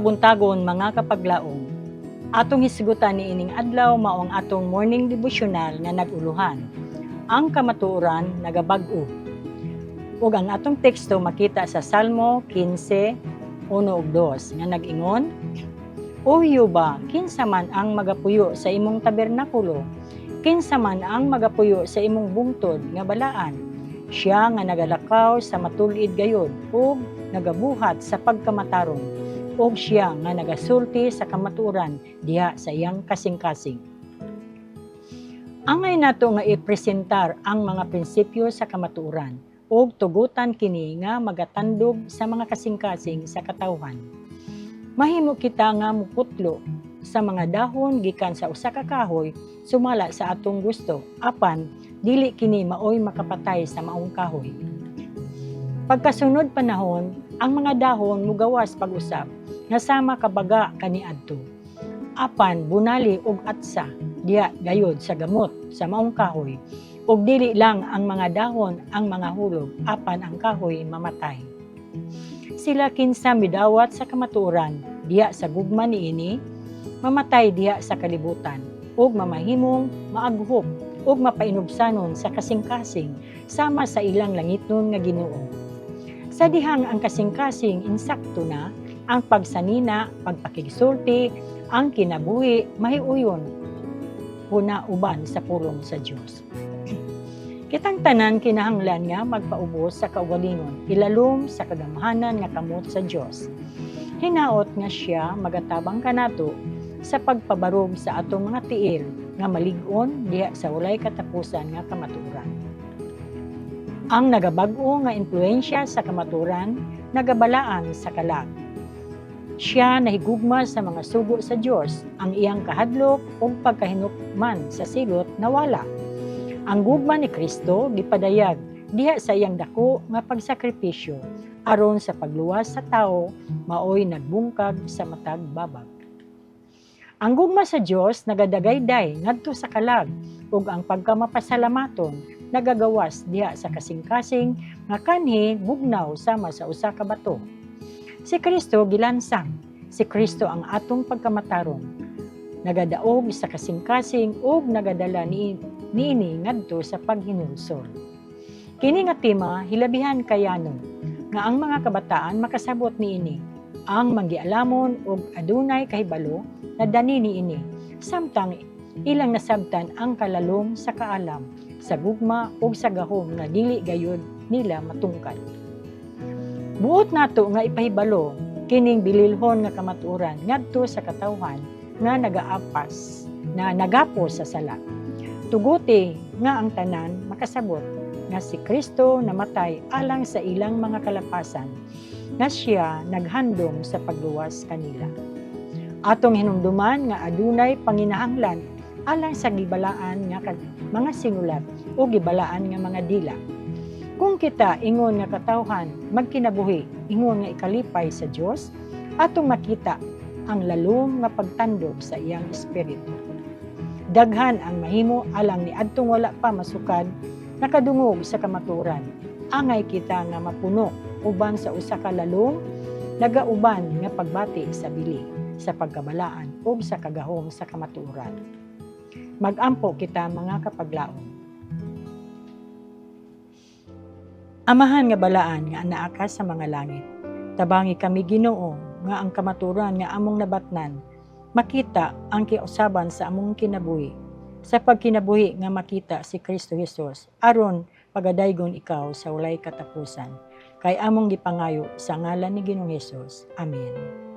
buntagon mga kapaglaong. Atong hisgutan ni ining adlaw mao ang atong morning devotional nga naguluhan. Ang kamatuoran nagabag-o. Ug ang atong teksto makita sa Salmo 15:1 ug 2 nga nag-ingon, O Jehova, kinsa man ang magapuyo sa imong tabernakulo, kinsa man ang magapuyo sa imong bungtod nga balaan, siya nga nagalakaw sa matulid gayod ug nagabuhat sa pagkamatarong, ug siya nga nagasulti sa kamatuoran diha sa iyang kasing-kasing. Angay nato nga ipresentar ang mga prinsipyo sa kamatuoran ug tugutan kini nga magatandog sa mga kasing-kasing sa katawhan. Mahimo kita nga muputlo sa mga dahon gikan sa usa ka kahoy sumala sa atong gusto, apan dili kini maoy makapatay sa maong kahoy. Pagkasunod panahon, ang mga dahon mugawas pag-usap nga sama kabaga kaniadto. Apan bunali og atsa diha gayod sa gamot sa maong kahoy, ug dili lang ang mga dahon ang mga hulog, apan ang kahoy mamatay. Sila kinsa midawat sa kamatuoran diha sa gugma niini, mamatay diha sa kalibutan, ug mamahimong maaghop ug mapainubsanon sa kasing-kasing sama sa ilang langitnon nga Ginoo. Sa dihang ang kasing-kasing insakto na, ang pagsanina, pagpakigsulti, ang kinabuhi, mahiuyon, puna uban sa pulong sa Dios. Kitang tanan kinahanglan nga magpaubos sa kaugalingon, ilalom sa kagamhanan nga kamot sa Dios. Hinaot nga siya magatabang kanato sa pagpabarog sa atong mga tiil nga malig-on diha sa walay katapusan nga kamatuoran. Ang nagabag-o nga impluwensya sa kamatuoran nagabalaan sa kalag. Siya nahigugma sa mga sugo sa Dios, ang iyang kahadlok ug pagkahinukman sa silot nawala. Ang gugma ni Kristo gipadayag diha sa iyang dako nga pagsakripisyo aron sa pagluwas sa tao maoy nagbungkag sa matag babag. Ang gugma sa Dios nagadagayday ngadto sa kalag ug ang pagkamapasalamaton nagagawas diha sa kasing-kasing nga kanhi bugnaw sama sa usa ka bato. Si Kristo gilansang, si Kristo ang atong pagkamatarong. Nagadaog sa kasing-kasing ug nagadala niini ngadto sa paghinulsol. Kini nga tema hilabihan kayanon nga ang mga kabataan makasabot niini, ang manggialamon ug adunay kahibalo na dani niini, samtang ilang nasabtan ang kalalom sa kaalam, sa gugma ug sa gahom nga dili gayud nila matungkad. Buot nato nga ipahibalo kining bililhon nga kamatuoran ngadto sa katawhan nga nagaapas na nagapos sa sala. Tuguti nga ang tanan makasabot nga si Kristo namatay alang sa ilang mga kalapasan, nga siya naghandom sa pagluwas kanila. Atong hinumduman nga adunay panginahanglan alang sa gibalaan nga mga sinulat o gibalaan nga mga dila. Kung kita ingon nga katawhan magkinabuhi, ingon nga ikalipay sa Dios, atong makita ang lalong nga pagtandog sa iyang espiritu. Daghan ang mahimo alang ni adtong wala pa masukad nakadungog sa kamatuoran. Angay kita nga mapuno uban sa usa ka lalong nagauban nga pagbati sa bili, sa pagkabalaan ug sa kagahom sa kamatuoran. Mag-ampo kita mga kapaglaom. Amahan nga balaan nga anaa ka sa mga langit. Tabangi kami Ginoo nga ang kamatuoran nga among nabatnan, makita ang kiusaban sa among kinabuhi. Sa pagkinabuhi nga makita si Kristo Jesus, aron pagadaygon ikaw sa walay katapusan. Kay among gipangayo sa ngalan ni Ginoong Hesus. Amen.